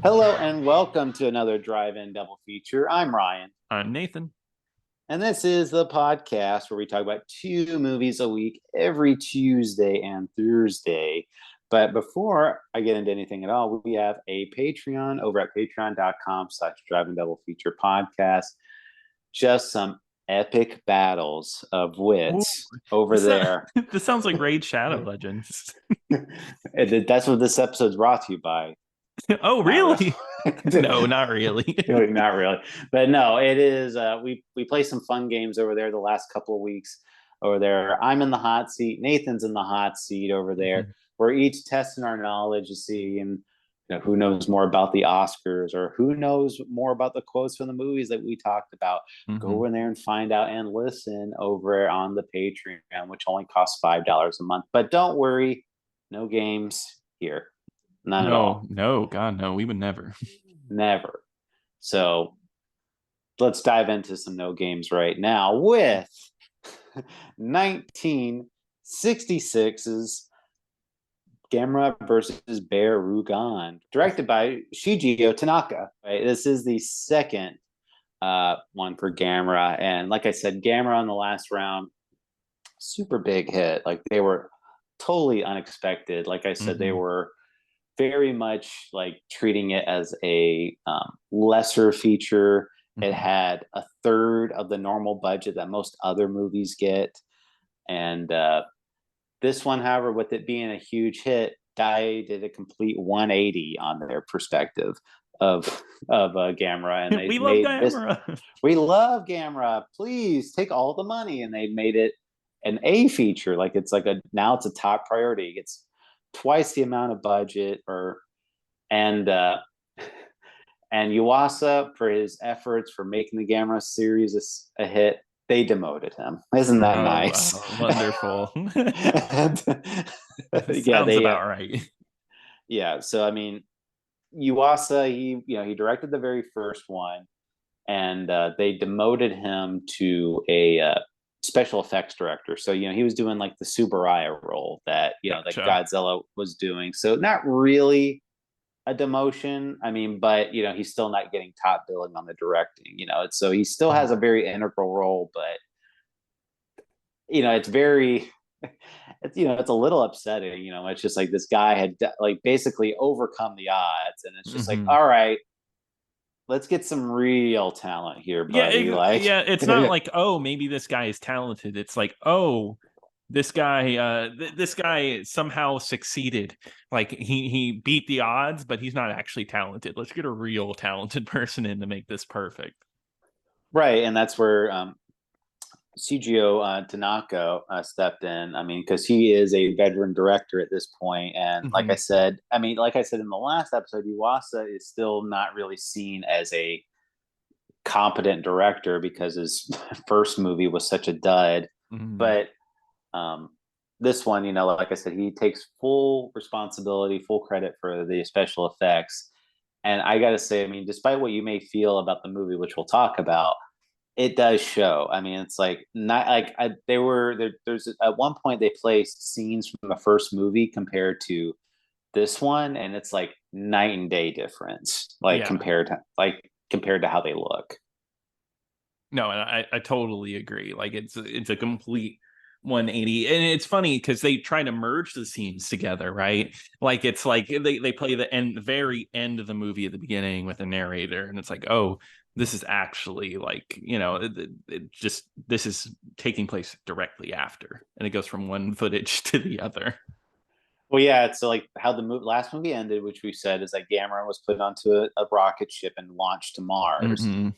Hello and welcome to another Drive-In Double Feature. I'm Ryan, I'm Nathan. and this is the podcast where we talk about two movies a week every Tuesday and Thursday. But before I get into anything at all, we have a Patreon over at patreon.com/Drive-In Double Feature podcast. Just some epic battles of Ooh, wits over this, there. this sounds like Raid Shadow Legends. That's what this episode's brought to you by. Oh, Not really? really. No, not really. Not really, but no, it is. We play some fun games over there the last couple of weeks over there. I'm in the hot seat. Nathan's in the hot seat over there. Mhm. We're each testing our knowledge to see, and who knows more about the Oscars or who knows more about the quotes from the movies that we talked about. Go Mhm. in there and find out and listen over on the Patreon, which only costs $5 a month. But don't worry, no games here, none at No, all, no, God, no, we would never. never. So let's dive into some no games right now with 1966's Gamera versus Barugon, directed by Shigeo Tanaka. Right? This is the second one for Gamera. And like I said, Gamera on the last round, super big hit. Like they were totally unexpected. Like I said, they Mhm. were very much like treating it as a lesser feature. It Mhm. had a third of the normal budget that most other movies get, and this one, however, with it being a huge hit, did a complete 180 on their perspective of Gamera, and they We love made this. Gamera. We love Gamera. Please take all the money, and they made it an A feature. Like it's like a now it's a top priority. It's twice the amount of budget, or and and Yuasa for his efforts for making the Gamera series a hit. They demoted him. Isn't that Oh, nice? wow, wonderful. And, yeah, Sounds they about right. yeah. So I mean, Yuasa, he directed the very first one, and they demoted him to a special effects director. So he was doing like the Subaraya role that that Gotcha. Godzilla was doing. So not really a demotion. I mean, but he's still not getting top billing on the directing. So he still has a very integral role, but it's very it's a little upsetting. It's just like this guy had like basically overcome the odds, and it's just like, Mhm. all right, let's get some real talent here, Yeah, buddy. Like, yeah, it's not like, oh, maybe this guy is talented. It's like, oh, this guy somehow succeeded. Like he beat the odds, but he's not actually talented. Let's get a real talented person in to make this perfect. right, and that's where Shigeo Tanaka stepped in. I mean, because he is a veteran director at this point, and like I Mhm. said, in the last episode, Iwasa is still not really seen as a competent director because his first movie was such a dud. Mhm. But um, this one, like I said, he takes full responsibility, full credit for the special effects. And I got to say, I mean, despite what you may feel about the movie, which we'll talk about, it does show. I mean, it's like not like they were there. There's at one point they placed scenes from the first movie compared to this one, and it's like night and day difference, like Yeah. compared to how they look. No, and I totally agree. Like it's a complete 180. And it's funny because they try to merge the scenes together, right? Like it's like they play the very end of the movie at the beginning with the narrator, and it's like, oh, this is actually like, it just this is taking place directly after. And it goes from one footage to the other. Well, yeah, it's so like how the last movie ended, which we said is that Gamera was put onto a rocket ship and launched to Mars. Hmm.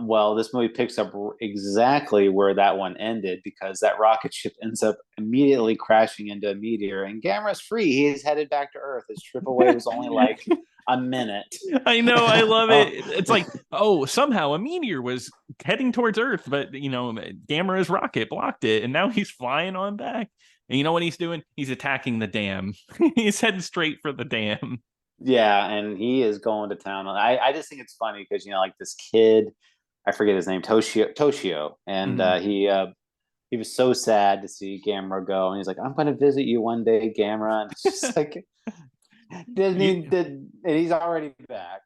Well, this movie picks up exactly where that one ended because that rocket ship ends up immediately crashing into a meteor, and Gamera's free. He's headed back to Earth. His trip away was only like a minute. I know, I love Oh, it. It's like, oh, somehow a meteor was heading towards Earth, but Gamera's rocket blocked it, and now he's flying on back. And you know what he's doing? He's attacking the dam. He's heading straight for the dam. yeah, and he is going to town. I just think it's funny because like this kid, I forget his name, Toshio, and Mhm. he was so sad to see Gamera go, and he's like, "I'm going to visit you one day, Gamera." And it's just like Didn't You, he? Did and he's already back.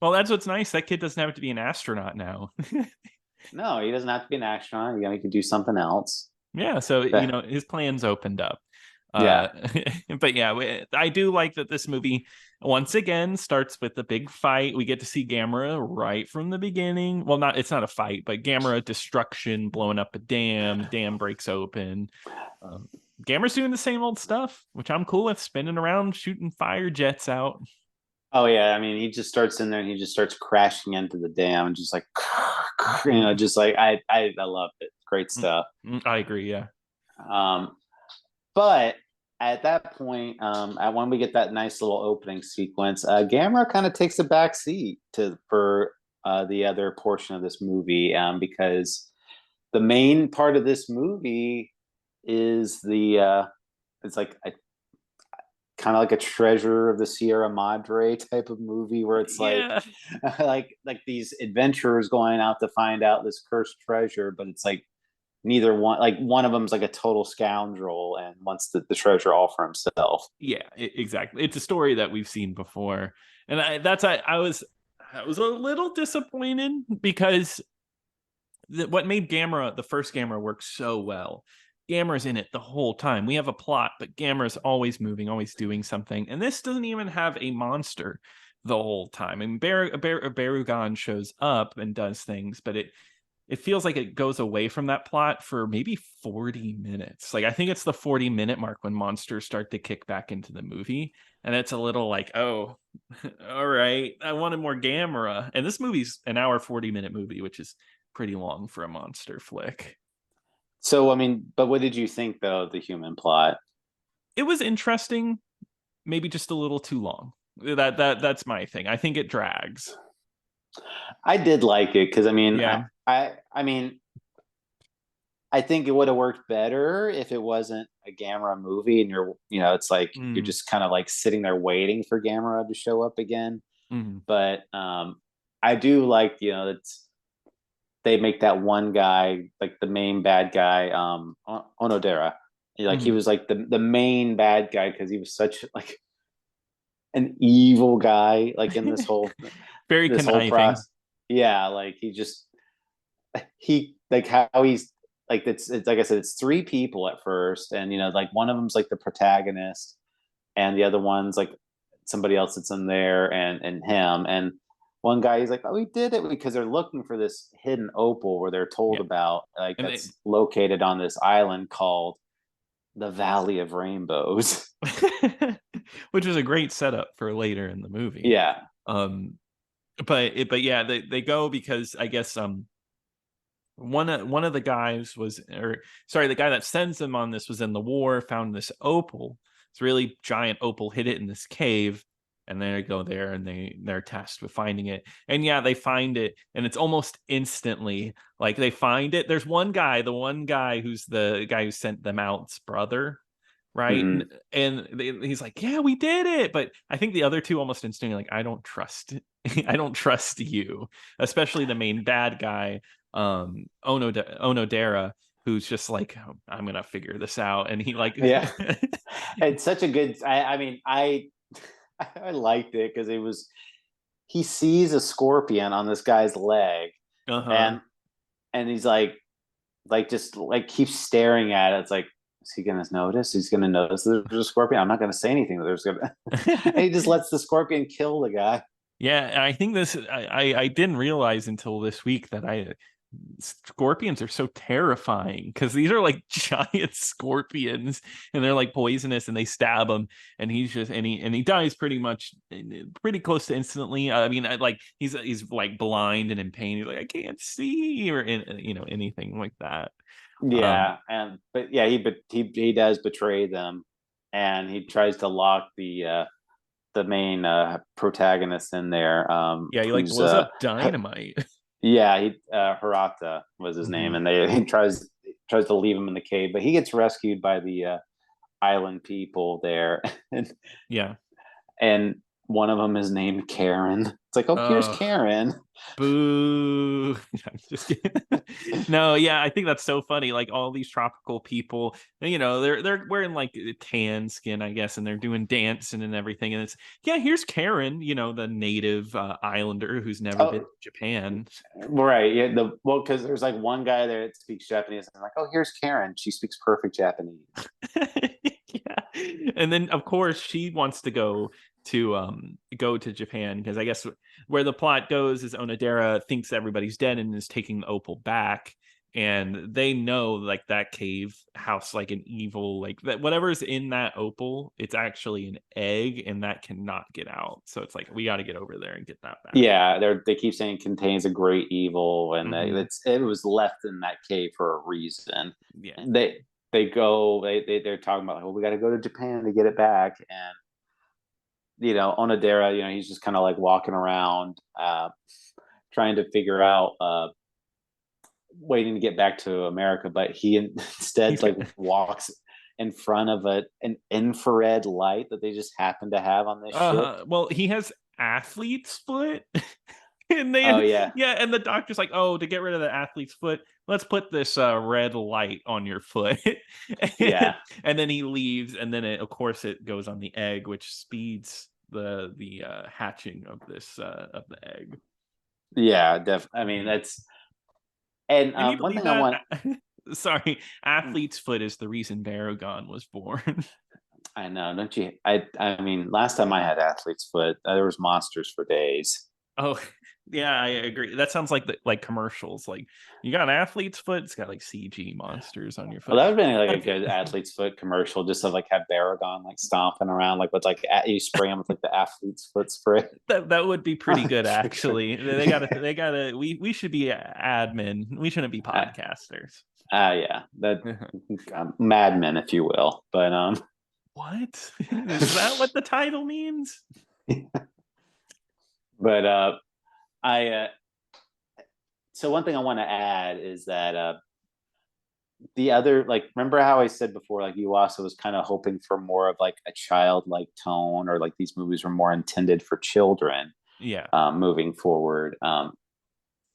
well, that's what's nice. That kid doesn't have to be an astronaut now. No, he doesn't have to be an astronaut. He can do something else. Yeah, so But, his plans opened up. Uh, yeah. but yeah, I do like that this movie once again starts with the big fight. We get to see Gamera right from the beginning. Well, not it's not a fight, but Gamera destruction, blowing up a dam breaks open. Um, Gamera's doing the same old stuff, which I'm cool with, spinning around, shooting fire jets out. Oh yeah. I mean, he just starts in there and he just starts crashing into the dam, just like just like I love it. Great stuff. I agree. Yeah. Um, but at that point, at when we get that nice little opening sequence, Gamera kind of takes a back seat to for the other portion of this movie, because the main part of this movie is the it's like a kind of like a treasure of the Sierra Madre type of movie where it's like Yeah. like these adventurers going out to find out this cursed treasure, but it's like neither one, like one of them's like a total scoundrel and wants the treasure all for himself. Yeah, exactly. It's a story that we've seen before, and I was a little disappointed because what made Gamera the first Gamera work so well. Gamera's in it the whole time. We have a plot, but Gamera's always moving, always doing something, and this doesn't even have a monster the whole time. And Barugon shows up and does things, but it feels like it goes away from that plot for maybe 40 minutes. Like I think it's the 40-minute mark when monsters start to kick back into the movie. And it's a little like, oh, all right, I wanted more Gamera. And this movie's an hour 40-minute movie, which is pretty long for a monster flick. So I mean, but what did you think though of the human plot? It was interesting, maybe just a little too long. That's my thing. I think it drags. I did like it because I mean, Yeah. I mean, I think it would have worked better if it wasn't a Gamera movie and it's like you're Mm, just kind of like sitting there waiting for Gamera to show up again. mm, But I do like, it's they make that one guy like the main bad guy, Onodera. Like he mm. was like the main bad guy because he was such like an evil guy, like in Very this whole conniving. process. Yeah, like he like how he's like it's like I said, it's three people at first, and like one of them's like the protagonist, and the other one's like somebody else that's in there, and him, and one guy he's like, oh, we did it because they're looking for this hidden opal where they're told Yeah. about like And that's located on this island called the Valley of Rainbows. which was a great setup for later in the movie. Yeah. Um, but yeah, they go because I guess one of the guys was or sorry, the guy that sends them on this was in the war, found this opal. It's really giant opal, hid it in this cave, and they go there and they're tasked with finding it. And yeah, they find it, and it's almost instantly like they find it. There's one guy, the one guy who's the guy who sent them out's brother, right? Mm-hmm. He's like, "Yeah, we did it," but I think the other two almost instantly like, "I don't trust, I don't trust you," especially the main bad guy, Onodera, who's just like, "Oh, I'm gonna figure this out," and he like, Yeah. It's such a good. I mean, I liked it because it was he sees a scorpion on this guy's leg, uh huh, and he's like just like keeps staring at it. It's like, is he gonna notice? He's gonna notice there's a scorpion. I'm not gonna say anything. There's gonna, and he just lets the scorpion kill the guy. yeah. I think this I didn't realize until this week that I scorpions are so terrifying because these are like giant scorpions and they're like poisonous and they stab him and he's just and he dies pretty close to instantly. I mean, like he's like blind and in pain. He's like, I can't see or anything like that. Um, Yeah, and but yeah, he does betray them, and he tries to lock the main protagonist in there, yeah, he like who's blows up dynamite. yeah, he Hirata was his name, Mhm. and he tries to leave him in the cave, but he gets rescued by the island people there, and Yeah. and one of them is named Karen. It's like, oh, here's Uh, Karen. Boo. I'm just kidding. No, yeah, I think that's so funny. Like all these tropical people, they're wearing like tan skin, I guess, and they're doing dancing and everything. And it's yeah, here's Karen, the native islander who's never been to Oh, Japan. right. Yeah. Because there's like one guy there that speaks Japanese. And I'm like, oh, here's Karen. She speaks perfect Japanese. Yeah. And then of course she wants to go to Japan because I guess where the plot goes is Onodera thinks everybody's dead and is taking the opal back. And they know like that cave house, like an evil, like that whatever's in that opal, it's actually an egg and that cannot get out. So it's like we got to get over there and get that back. Yeah, they keep saying it contains a great evil, and Mhm. it was left in that cave for a reason. Yeah. And they're talking about like, well, we got to go to Japan to get it back, and Onodera, he's just kind of like walking around, trying to figure out, waiting to get back to America, but he instead He's like got walks in front of an infrared light that they just happen to have on this ship. well, he has athlete's foot. And Oh then yeah, yeah, and the doctor's like, oh, to get rid of the athlete's foot, let's put this red light on your foot. and, yeah, and then he leaves, and then of course it goes on the egg, which speeds the hatching of this of the egg. yeah. I mean, Mhm. that's and Can you one believe thing I that? want. Sorry, athlete's foot is the reason Barugon was born. I know, don't you? I mean, last time I had athlete's foot, there was monsters for days. Oh, yeah, I agree. That sounds like like commercials. Like you got an athlete's foot, it's got like CG monsters on your Well, foot. that would have been like a Have good you- athlete's foot commercial, just to like have Baragon like stomping around, like with like you spray him with like the athlete's foot spray. that would be pretty good actually. They gotta we should be admin. We shouldn't be podcasters. Yeah, that Mad Men, if you will. But What? Is that what the title means? but I so one thing I want to add is that the other, like, remember how I said before, like you also was kind of hoping for more of like a childlike tone, or like these movies were more intended for children, Yeah. moving forward.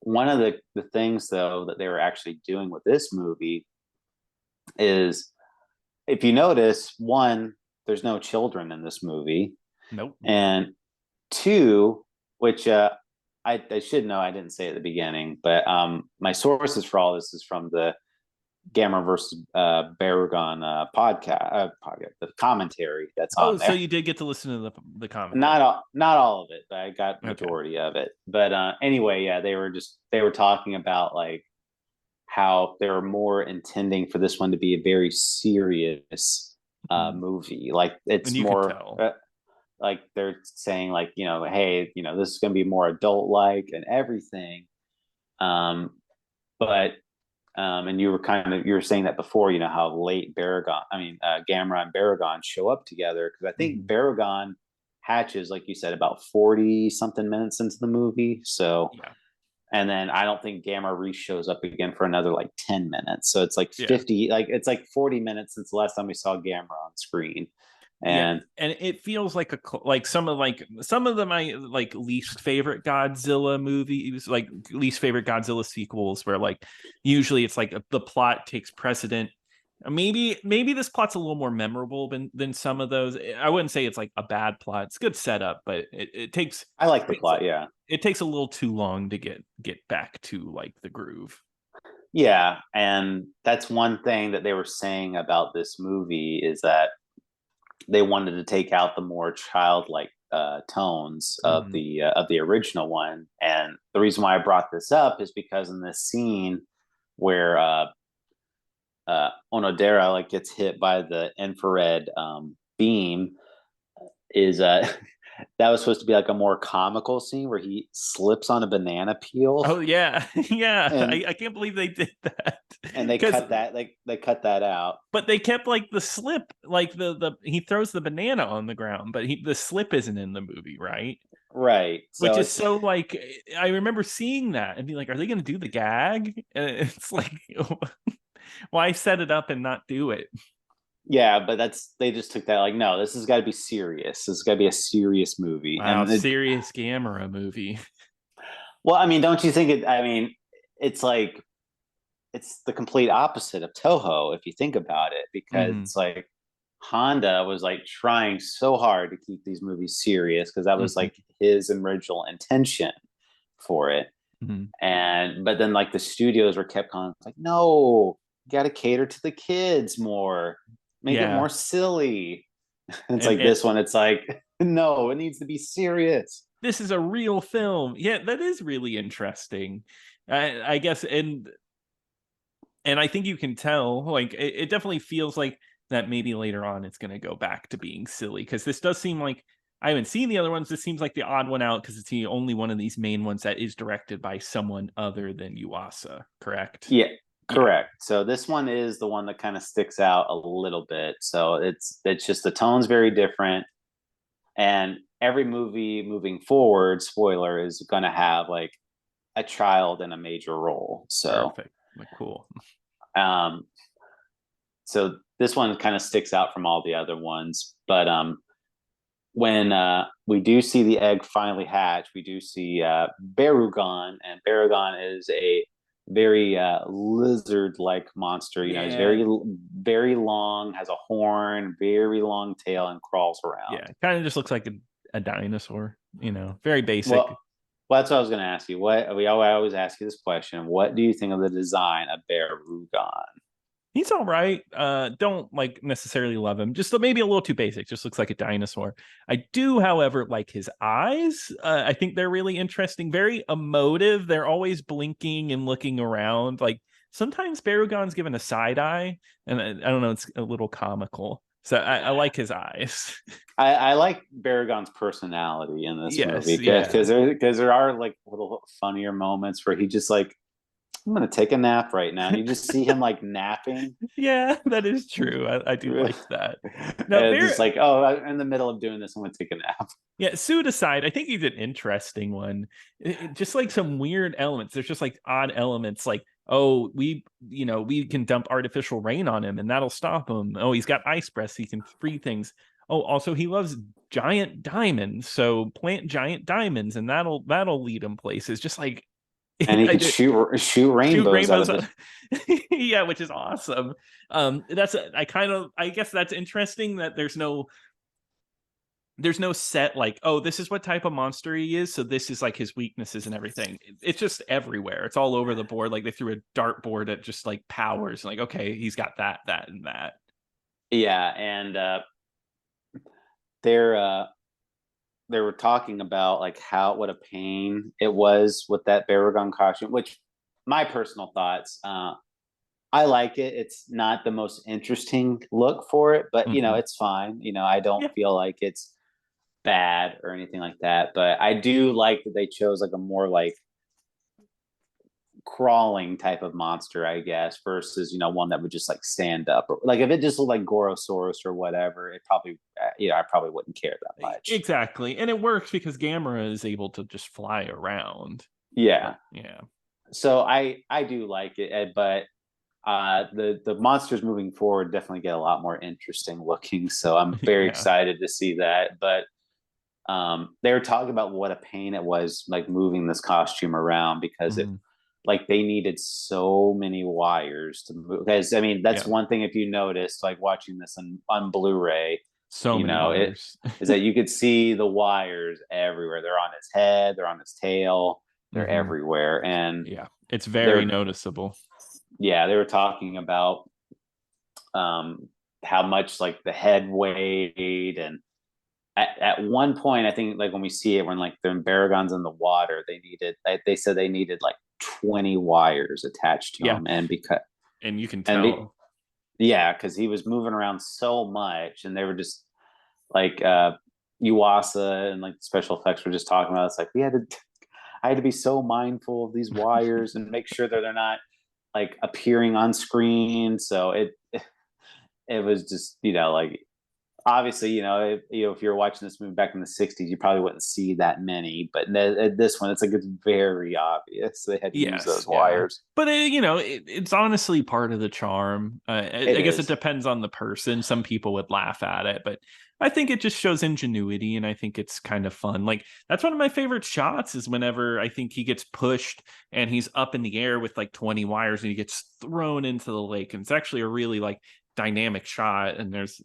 One of the things though that they were actually doing with this movie is, if you notice, one, there's no children in this movie, Nope. and two, which I should know, I didn't say at the beginning, but my sources for all this is from the Gamera versus Barugon podcast, the commentary that's Oh, on so there. you did get to listen to the commentary. Not all of it, but I got Okay. majority of it. But anyway, yeah, they were talking about like how they were more intending for this one to be a very serious Mhm. movie. Like And it's you could more tell. like they're saying like, hey, this is going to be more adult like and everything. Um, but and you were saying that before, how late Gamera and Baragon show up together, because I think Mhm. Baragon hatches, like you said, about 40 something minutes into the movie. So, Yeah. and then I don't think Gamma Reese shows up again for another like 10 minutes. So it's like Yeah. 50, like it's like 40 minutes since the last time we saw Gamma on screen. Yeah, And and it feels like some of the my like least favorite Godzilla movies, like least favorite Godzilla sequels, where like usually it's like the plot takes precedent. Maybe this plot's a little more memorable than some of those. I wouldn't say it's like a bad plot. It's good setup, but it takes I like the plot. Yeah. it takes a little too long to get back to like the groove. Yeah. And that's one thing that they were saying about this movie, is that they wanted to take out the more childlike tones Mhm. of the original one. And the reason why I brought this up is because in this scene where Onodera like gets hit by the infrared beam, is that was supposed to be like a more comical scene where he slips on a banana peel, Oh yeah, yeah. and I can't believe they did that they because cut that, like they cut that out. but they kept like the slip, like the he throws the banana on the ground, but the slip isn't in the movie, right? Right. Which So is it's so like I remember seeing that and being like, are they going to do the gag? And it's like, why set it up and not do it? yeah, but they just took that like, no, this has got to be serious. This has got to be a serious movie, Wow, and serious Gamera movie. Well, I mean, don't you think it? I mean, it's like it's the complete opposite of Toho if you think about it, because Hmm. it's like Honda was like trying so hard to keep these movies serious because that was Hmm. like his original intention for it. Hmm. And but then like the studios were kept on like, no, you got to cater to the kids more, make it Yeah, more silly. It's and like this one, it's like, no, it needs to be serious. this is a real film. Yeah, that is really interesting. I guess, and I think you can tell, like, it definitely feels like that maybe later on it's going to go back to being silly, because this does seem like, I haven't seen the other ones. This seems like the odd one out because it's the only one of these main ones that is directed by someone other than Yuasa, correct? Yeah, Yeah. correct. So this one is the one that kind of sticks out a little bit. So it's just the tone's very different, and every movie moving forward, spoiler, is going to have like a child in a major role. Perfect. Like, cool. Um, so this one kind of sticks out from all the other ones. But when we do see the egg finally hatch, we do see Barugon, and Barugon is a very lizard-like monster. You know, he's Yeah. very long, has a horn, very long tail, and crawls around. Yeah. Kind of just looks like a dinosaur, very basic. Well, well, that's what I was going to ask you. I always ask you this question: what do you think of the design of Barugon? He's all right. Don't like necessarily love him. Just maybe a little too basic. Just looks like a dinosaur. I do, however, like his eyes. I think they're really interesting. Very emotive. They're always blinking and looking around. Like sometimes Barugon's given a side eye, and I don't know. It's a little comical. So I like his eyes. I like Baragon's personality in this movie Yes. because Yeah. there are like little funnier moments where he just like, I'm gonna take a nap right now. And you just see him like napping. Yeah, that is true. I do like that. Now, And just like, oh, I'm in the middle of doing this, I'm gonna take a nap. yeah, Suit aside, I think he's an interesting one. Just like some weird elements. There's just like odd elements, like, oh, we can dump artificial rain on him and that'll stop him. Oh, he's got ice breath, so he can free things. Oh, also he loves giant diamonds, so plant giant diamonds and that'll lead him places. Just like And he I could did shoot shoot rainbows out rainbows. of his. Yeah, which is awesome. I guess that's interesting that there's no set like, oh, this is what type of monster he is, so this is like his weaknesses and everything. It's just everywhere. It's all over the board. Like they threw a dartboard at just like powers, like, okay, he's got that and that. Yeah, and they're they were talking about like how what a pain it was with that Baragon costume, which my personal thoughts, I like it. It's not the most interesting look for it, but you know, Mm-hmm. it's fine. You know, I don't Yeah. feel like it's bad or anything like that. But I do like that they chose like a more like crawling type of monster, I guess, versus one that would just like stand up. Or like if it just looked like Gorosaurus or whatever, it probably I probably wouldn't care that much. Exactly, and it works because Gamera is able to just fly around. Yeah. Yeah. So I do like it, but the monsters moving forward definitely get a lot more interesting looking. So I'm very Yeah. excited to see that. But they were talking about what a pain it was like moving this costume around because it Mhm. like they needed so many wires to move. Because I mean that's Yeah. one thing if you noticed like watching this on Blu-ray, So many it wires. is that you could see the wires everywhere. They're on his head, they're on his tail, they're Hmm. everywhere, and Yeah, it's very they're noticeable. yeah, they were talking about um, how much like the head weighed, and at one point I think like when we see it when like the Baragons in the water, they said they needed like 20 wires attached to Yeah, him, and because and you can and tell. yeah, because he was moving around so much, and they were just like Uwasa and like special effects were just talking about. It's like I had to be so mindful of these wires and make sure that they're not like appearing on screen. So it was just like obviously if you're watching this movie back in the 60s you probably wouldn't see that many, but this one it's like it's very obvious they had to use Yes, those yeah, wires. but it's honestly part of the charm. I It guess it is. depends on the person. Some people would laugh at it, but I think it just shows ingenuity, and I think it's kind of fun. Like that's one of my favorite shots is whenever I think he gets pushed and he's up in the air with like 20 wires and he gets thrown into the lake. And it's actually a really like dynamic shot. And there's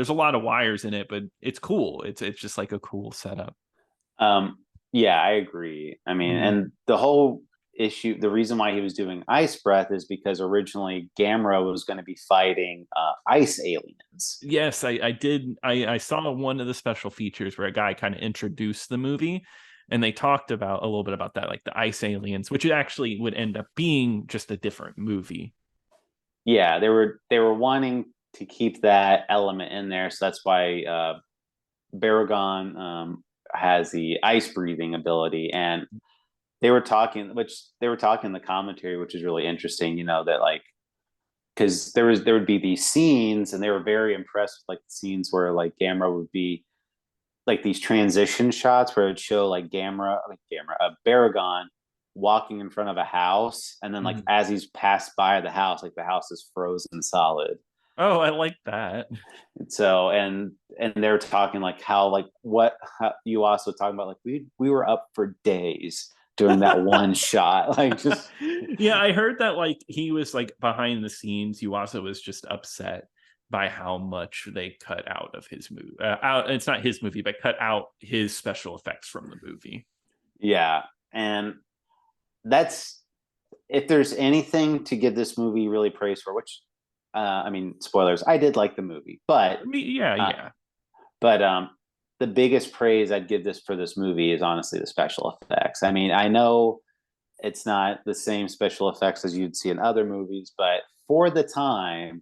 a lot of wires in it, but it's cool. It's just like a cool setup. Um, yeah, I agree. I mean, Mhm. and the whole issue, the reason why he was doing ice breath is because originally Gamera was going to be fighting ice aliens. Yes, I did. I saw one of the special features where a guy kind of introduced the movie, and they talked about a little bit about that, like the ice aliens, which it actually would end up being just a different movie. Yeah, they were wanting to keep that element in there, so that's why Barugon has the ice breathing ability, and they were talking in the commentary, which is really interesting. That like because there would be these scenes, and they were very impressed with like the scenes where like Gamera would be like these transition shots where it'd show like Baragon walking in front of a house, and then like Mhm. as he's passed by the house, like the house is frozen solid. Oh, I like that. So and they're talking like how like how, you also talking about like we were up for days doing that one shot, like just Yeah, I heard that like he was like behind the scenes. You also was just upset by how much they cut out of his movie. Out, it's not his movie, but cut out his special effects from the movie. yeah. And that's if there's anything to give this movie really praise for, which I mean, spoilers, I did like the movie, but Yeah, uh, yeah. but the biggest praise I'd give this for this movie is honestly the special effects. I mean, I know it's not the same special effects as you'd see in other movies, but for the time,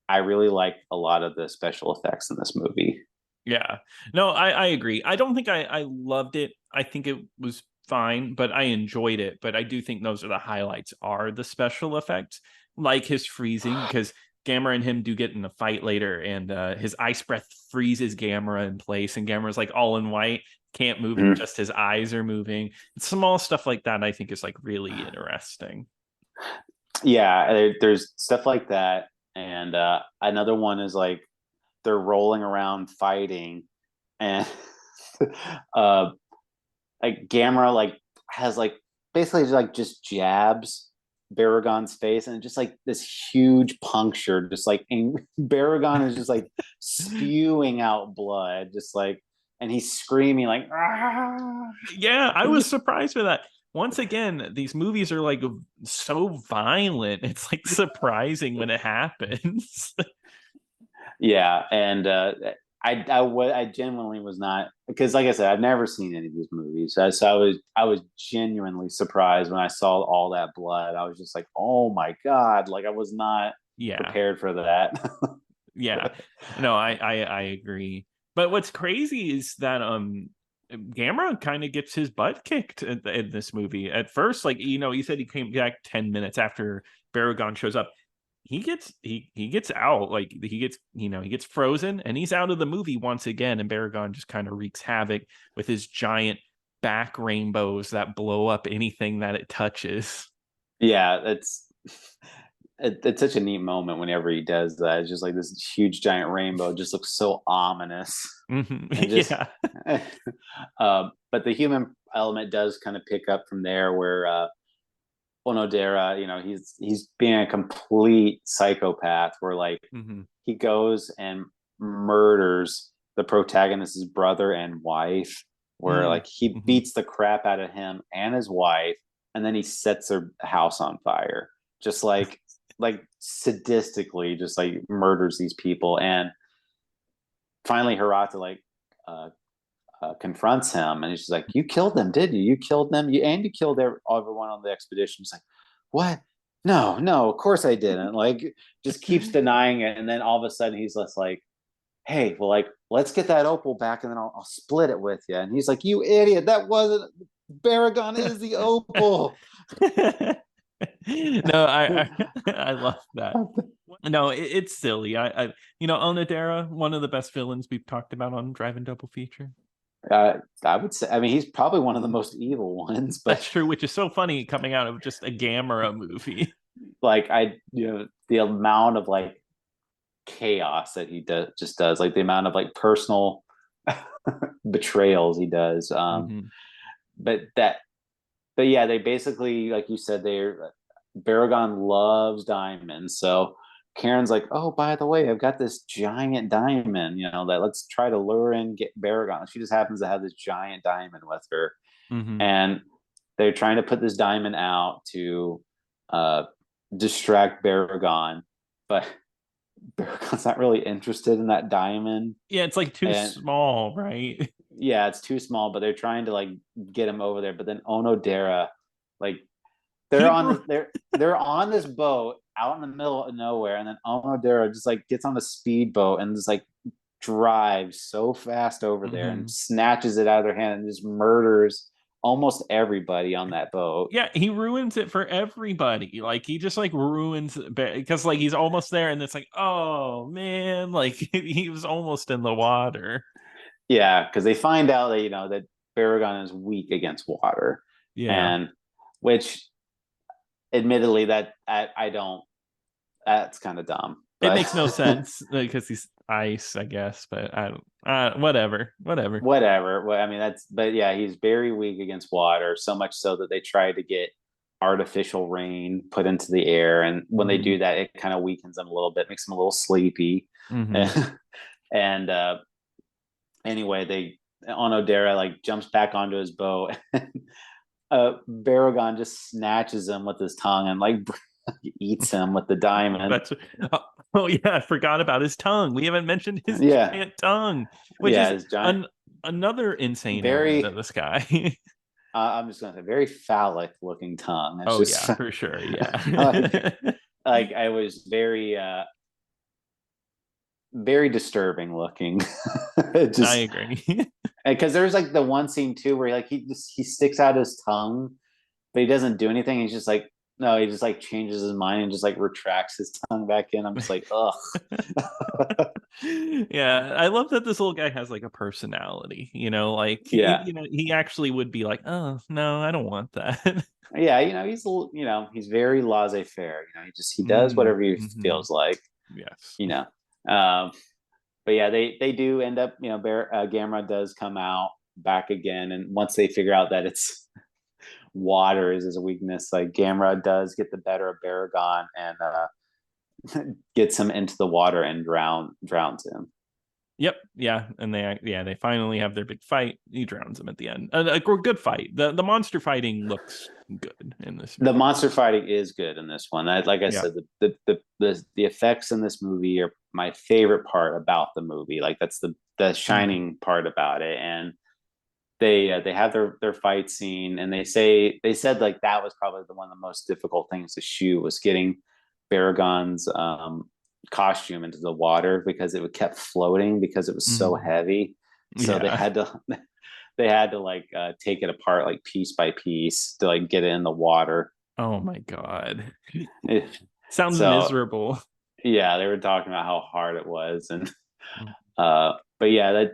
I really liked a lot of the special effects in this movie. Yeah. No, I agree. I don't think I loved it. I think it was fine, but I enjoyed it. But I do think those are the highlights are the special effects, like his freezing, because Gamera and him do get in a fight later, and his ice breath freezes Gamera in place, and Gamera's like all in white, can't move, and Mhm. just his eyes are moving. Small stuff like that I think is like really interesting. Yeah, there's stuff like that, and another one is like they're rolling around fighting, and uh, like Gamera like has like basically like just jabs Baragon's face, and just like this huge puncture, just like and Baragon is just like spewing out blood, just like, and he's screaming like, ah! Yeah, I was surprised by that. Once again, these movies are like so violent. It's like surprising when it happens. Yeah, and I genuinely was not, because like I said, I've never seen any of these movies, so I was genuinely surprised when I saw all that blood. I was just like, oh my god, like I was not Yeah. prepared for that. Yeah. No, I agree. But what's crazy is that Gamera kind of gets his butt kicked in this movie. At first, like he said he came back 10 minutes after Baragon shows up. He gets out, like he gets frozen and he's out of the movie once again, and Baragon just kind of wreaks havoc with his giant back rainbows that blow up anything that it touches. Yeah, it's such a neat moment whenever he does that. It's just like this huge giant rainbow just looks so ominous, Mhm. and just Yeah. but the human element does kind of pick up from there, where Onodera, he's being a complete psychopath, where like Hmm. he goes and murders the protagonist's brother and wife, where like he Mm-hmm. beats the crap out of him and his wife, and then he sets their house on fire, just like sadistically, just like murders these people. And finally Hirata like uh, confronts him, and he's just like, "You killed them, did you? You killed them, and you killed everyone on the expedition." He's like, "What? No, no, of course I didn't." Like, just keeps denying it, and then all of a sudden he's just like, "Hey, well, like, let's get that opal back, and then I'll split it with you." And he's like, "You idiot! That wasn't Baragon is the opal." No, I love that. No, it's silly. Onodera, one of the best villains we've talked about on Drive and Double Feature. I would say, I mean, he's probably one of the most evil ones, but That's true, which is so funny coming out of just a Gamera movie. like the amount of like chaos that he does, like the amount of like personal betrayals he does. Mm-hmm. But that, but yeah, they basically, like you said, they're Baragon loves diamonds, so Karen's like, oh, by the way, I've got this giant diamond, that let's try to lure in, get Baragon. She just happens to have this giant diamond with her, Mm-hmm. and they're trying to put this diamond out to uh, distract Baragon, but Baragon's not really interested in that diamond, Yeah, it's like too and small, right? yeah, it's too small. But they're trying to like get him over there. But then Onodera, like He they're on this boat out in the middle of nowhere, and then Onodera just like gets on a speedboat and just like drives so fast over there and Mhm. snatches it out of their hand and just murders almost everybody on that boat. Yeah, he ruins it for everybody. Like he just like ruins it because like he's almost there and it's like, oh man, like he was almost in the water. Yeah, because they find out that that Baragon is weak against water, Yeah. and which, admittedly, that I don't. That's kind of dumb, It but makes no sense because he's ice, I guess, but I don't whatever. Whatever. whatever. Well, I mean, but yeah, he's very weak against water, so much so that they try to get artificial rain put into the air, and when they Mm-hmm. do that, it kind of weakens him a little bit, makes him a little sleepy, Mm-hmm. and anyway, they Onodera like jumps back onto his boat. Baragon just snatches him with his tongue and like eats him with the diamond. That's oh yeah, I forgot about his tongue. We haven't mentioned his Yeah, giant tongue, which yeah, is his giant, another insane element of very. this guy. I'm just gonna say very phallic looking tongue. It's Oh yeah, just for sure. Yeah. like I was very disturbing looking. I Just agree. because there's like the one scene too where like he sticks out his tongue, but he doesn't do anything. He's just like, no, he just like changes his mind and just like retracts his tongue back in. I'm just like, ugh. Yeah, I love that this little guy has like a personality, like Yeah, he actually would be like, "Oh, no, I don't want that." yeah. He's very laissez-faire. He does whatever he Mm-hmm. feels like. Yes. You know, um, but yeah, they do end up. Gamera does come out back again, and once they figure out that it's water is his weakness, like Gamera does get the better of Baragon and gets him into the water and drowns him. Yep. Yeah, and they finally have their big fight. He drowns him at the end. A good fight. The monster fighting looks good in this The movie. monster fighting is good in this one. Like I Yeah. said, the effects in this movie are my favorite part about the movie. Like that's the Mhm. shining part about it. And they have their fight scene, and they said like that was probably one of the most difficult things to shoot, was getting Baragon's costume into the water because it kept floating because it was so Mhm. heavy. So they Yeah. had to they had to like take it apart like piece by piece to like get it in the water. Oh my god. Sounds So miserable. yeah, they were talking about how hard it was, and Mm. but yeah, that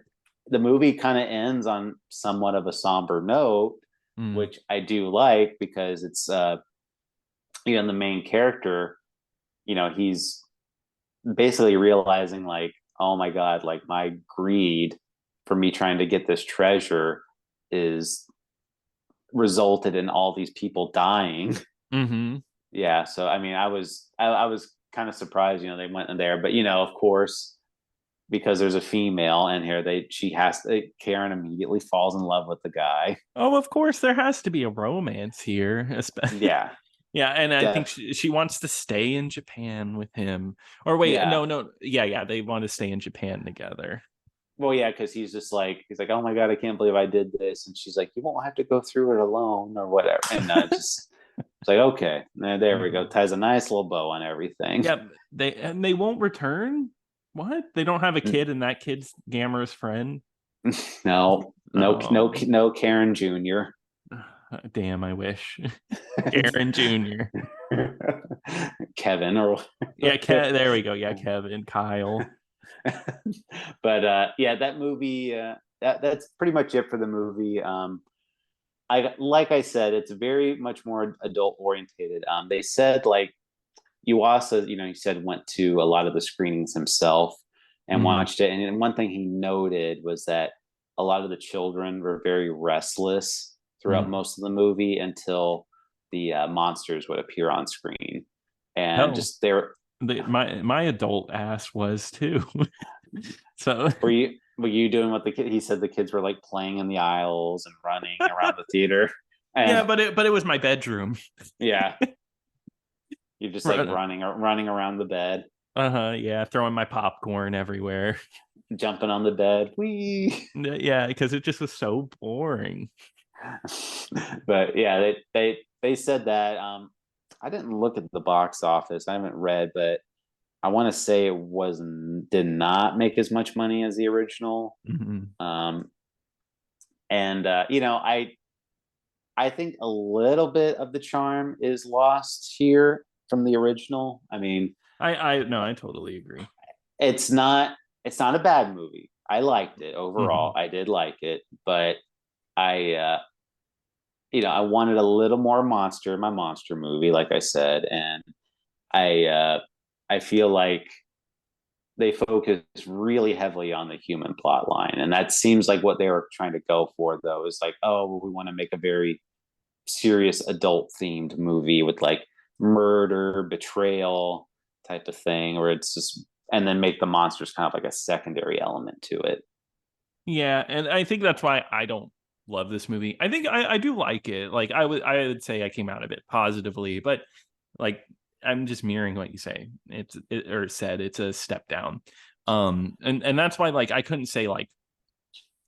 the movie kind of ends on somewhat of a somber note, Mm. which I do like because it's the main character, he's basically realizing like, oh my god, like my greed for me trying to get this treasure is resulted in all these people dying. Mhm. Yeah, so I mean, I was kind of surprised, they went in there, but of course, because there's a female in here, Karen immediately falls in love with the guy. Oh, of course there has to be a romance here. Yeah, Yeah, and I think def, she wants to stay in Japan with him. Or wait, yeah. no, no. Yeah, yeah, they want to stay in Japan together. Well, yeah, because he's like, oh my god, I can't believe I did this, and she's like, you won't have to go through it alone or whatever, and just it's like, okay, there we go, Mhm. ties a nice little bow on everything. Yeah, they won't return. What? They don't have a kid, and that kid's Gamera's friend. No, no, no, Oh, no, Karen Jr. damn! I wish Karen Jr. Kevin or Yeah, there we go. Yeah, Kevin, Kyle. but yeah, that movie that's pretty much it for the movie. I like I said, it's very much more adult orientated. They said like Yuasa, he said went to a lot of the screenings himself and Mhm. watched it. And one thing he noted was that a lot of the children were very restless throughout Mhm. most of the movie until the monsters would appear on screen, and Hell, just there. my adult ass was too. So Were you doing what the kid? He said the kids were like playing in the aisles and running around the theater, yeah, and but it was my bedroom. yeah, you're just like running around the bed, Uh-huh, yeah, throwing my popcorn everywhere. jumping on the bed. Wee. Yeah, because it just was so boring. But yeah, they said that. I didn't look at the box office. I haven't read, but I want to say it wasn't did not make as much money as the original. Mhm. Um, and I think a little bit of the charm is lost here from the original. I mean, I no, I totally agree. it's not it's not a bad movie. I liked it overall. Mhm. I did like it, but I I wanted a little more my monster movie, like I said, and I feel like they focus really heavily on the human plot line, and that seems like what they were trying to go for, though, is like, oh, well, we want to make a very serious adult themed movie with like murder, betrayal type of thing, where it's just, and then make the monsters kind of like a secondary element to it. Yeah, and I think that's why I don't love this movie. I think I do like it. Like I would say I came out of it positively, but like I'm just mirroring what you say. Or said it's a step down. And that's why like I couldn't say like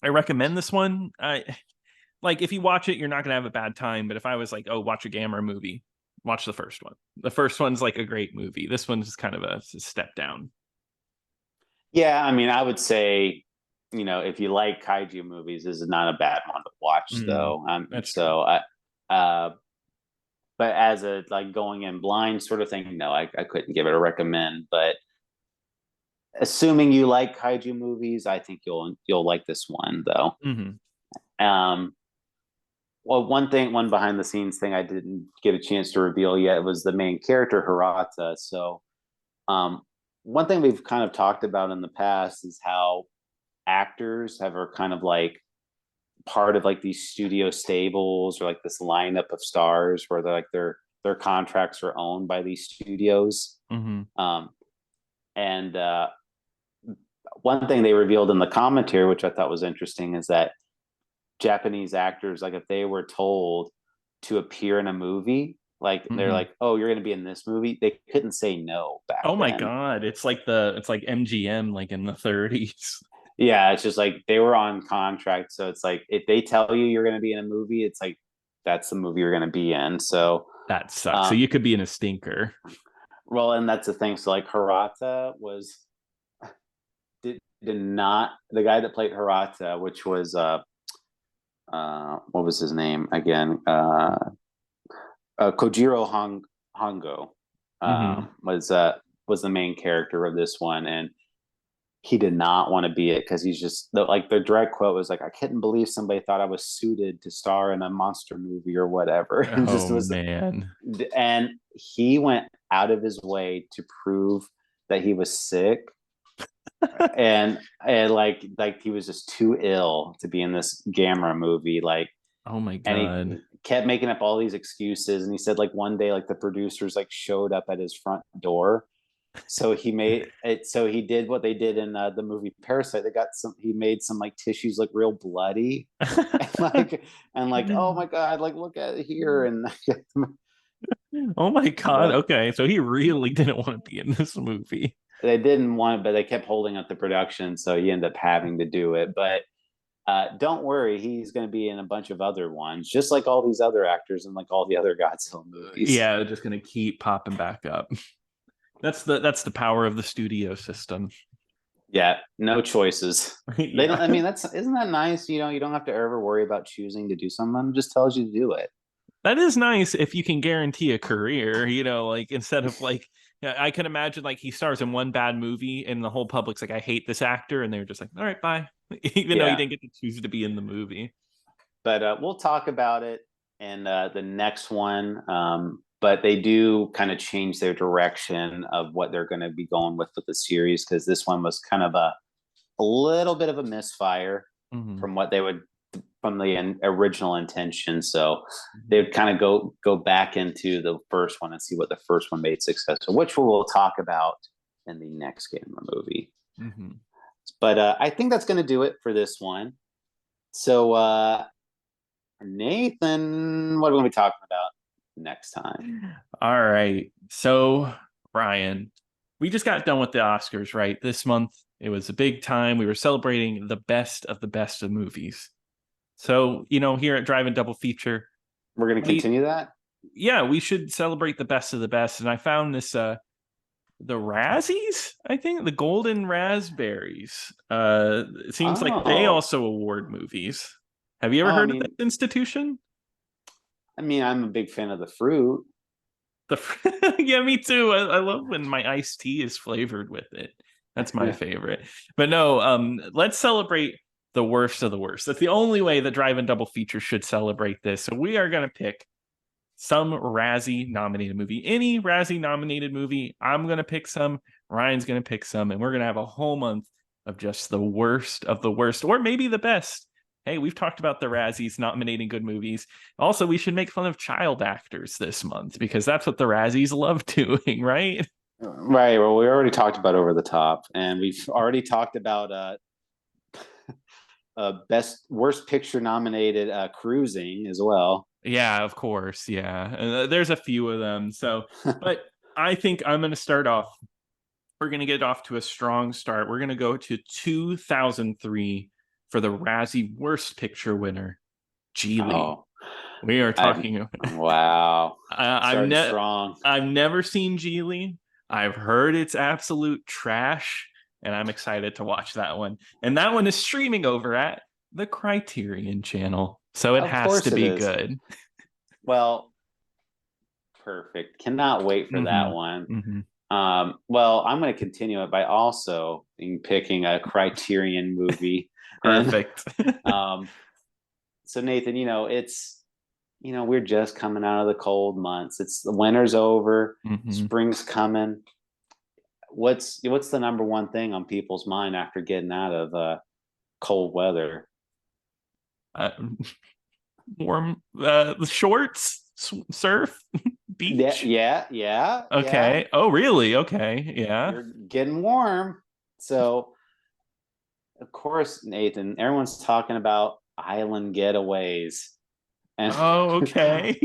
I recommend this one. I like if you watch it, you're not gonna have a bad time. But if I was like, oh, watch a Gamera movie, watch the first one. The first one's like a great movie. This one's kind of a step down. Yeah, I mean, I would say, if you like kaiju movies, this is not a bad one to watch, Mm, though. that's true. So but as a like going in blind sort of thing, no, I couldn't give it a recommend. But assuming you like kaiju movies, I think you'll like this one, though. Hmm. Um, well, one behind the scenes thing I didn't get a chance to reveal yet was the main character Hirata. So, um, one thing we've kind of talked about in the past is how actors are kind of like part of like these studio stables or like this lineup of stars where they're like their contracts are owned by these studios. Hmm. Um, and one thing they revealed in the commentary, which I thought was interesting, is that Japanese actors, like if they were told to appear in a movie, like they're Hmm. like, "Oh, you're going to be in this movie," they couldn't say no back Oh my then. God. It's like MGM like in the 30s. Yeah, it's just like they were on contract, so it's like if they tell you you're going to be in a movie, it's like that's the movie you're going to be in. So, That sucks. So um, you could be in a stinker. well, and that's the thing. So, like Hirata did not the guy that played Hirata, which was what was his name again? Kojiro Hongo Hmm. was the main character of this one, and he did not want to be it because he's just like the direct quote was like, "I couldn't believe somebody thought I was suited to star in a monster movie or whatever," and just Oh was, man. and he went out of his way to prove that he was sick and like he was just too ill to be in this Gamera movie, like, Oh my and he God. kept making up all these excuses, and he said like one day like the producers like showed up at his front door, so he made it, so he did what they did in the movie Parasite. He made some like tissues look real bloody and like oh my god, like look at it here, and Oh my God. but Okay. So he really didn't want to be in this movie. they didn't want it, but they kept holding up the production, so he ended up having to do it. But don't worry, he's going to be in a bunch of other ones, just like all these other actors and like all the other Godzilla movies. Yeah, just gonna keep popping back up. That's the power of the studio system. Yeah, no choices. They don't. Yeah. I mean, that's isn't that nice? You don't have to ever worry about choosing to do something. It just tells you to do it. That is nice if you can guarantee a career, like instead of like yeah, I can imagine like he stars in one bad movie and the whole public's like, I hate this actor, and they're just like, all right, bye. Even though he Yeah, didn't get to choose to be in the movie. but we'll talk about it in the next one. but they do kind of change their direction of what they're going to be going with the series, because this one was kind of a little bit of a misfire from what they would from the original intention. So they would kind of go back into the first one and see what the first one made successful, which we'll talk about in the next Gamera movie. But I think that's going to do it for this one. So Nathan, what are we going to be talking about next time? All right. So Ryan, we just got done with the Oscars, right? This month, it was a big time. We were celebrating the best of movies. So, here at Drive and Double Feature, we're going to continue that. Yeah, we should celebrate the best of the best. And I found this, the Razzies, I think, the Golden Raspberries. It seems like they also award movies. Have you ever heard of that institution? I mean, I'm a big fan of the fruit. Yeah, me too. I love when my iced tea is flavored with it. That's my favorite. But no, let's celebrate the worst of the worst. That's the only way the Drive and Double Feature should celebrate this. So we are going to pick some Razzie nominated movie. Any Razzie nominated movie, I'm going to pick some. Ryan's going to pick some. And we're going to have a whole month of just the worst of the worst, or maybe the best. Hey, we've talked about the Razzies nominating good movies. Also, we should make fun of child actors this month, because that's what the Razzies love doing, right? Right. Well, we already talked about Over the Top, and we've already talked about worst picture nominated Cruising as well. Yeah, of course. Yeah. There's a few of them. So, but I think I'm going to start off. We're going to get off to a strong start. We're going to go to 2003 for the Razzie Worst Picture winner, Geely. We are talking. Wow. Strong. I've never seen Geely. I've heard it's absolute trash, and I'm excited to watch that one. And that one is streaming over at the Criterion Channel, so it has to be good. Well, perfect. Cannot wait for that one. Well, I'm going to continue it by also picking a Criterion movie. Perfect. So Nathan, it's we're just coming out of the cold months. It's the winter's over, spring's coming. What's the number one thing on people's mind after getting out of cold weather? Warm shorts, surf, beach. Yeah. Okay. Yeah. Oh, really? Okay. Yeah. You're getting warm. So, of course, Nathan, everyone's talking about island getaways. And okay.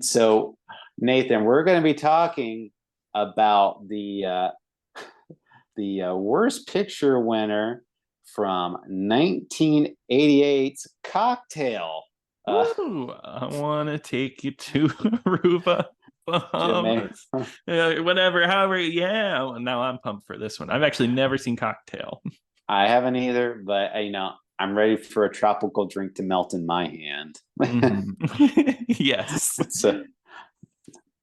So, Nathan, we're going to be talking about the worst picture winner from 1988's Cocktail. I want to take you to Aruba, Bahamas, whatever, however. Yeah, now I'm pumped for this one. I've actually never seen Cocktail. I haven't either, but I'm ready for a tropical drink to melt in my hand. Yes. So,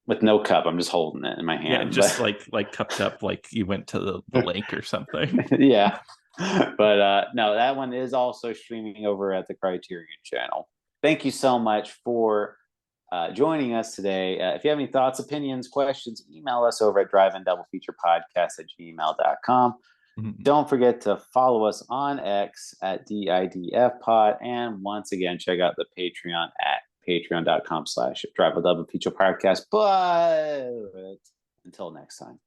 with no cup, I'm just holding it in my hand. Yeah, just like cupped up, like you went to the lake or something. Yeah. But no, that one is also streaming over at the Criterion Channel. Thank you so much for joining us today. If you have any thoughts, opinions, questions, email us over at driveanddoublepodcast@gmail.com. Don't forget to follow us on X at DIDFpod. And once again, check out the Patreon at patreon.com/driveanddoublepodcast. But until next time.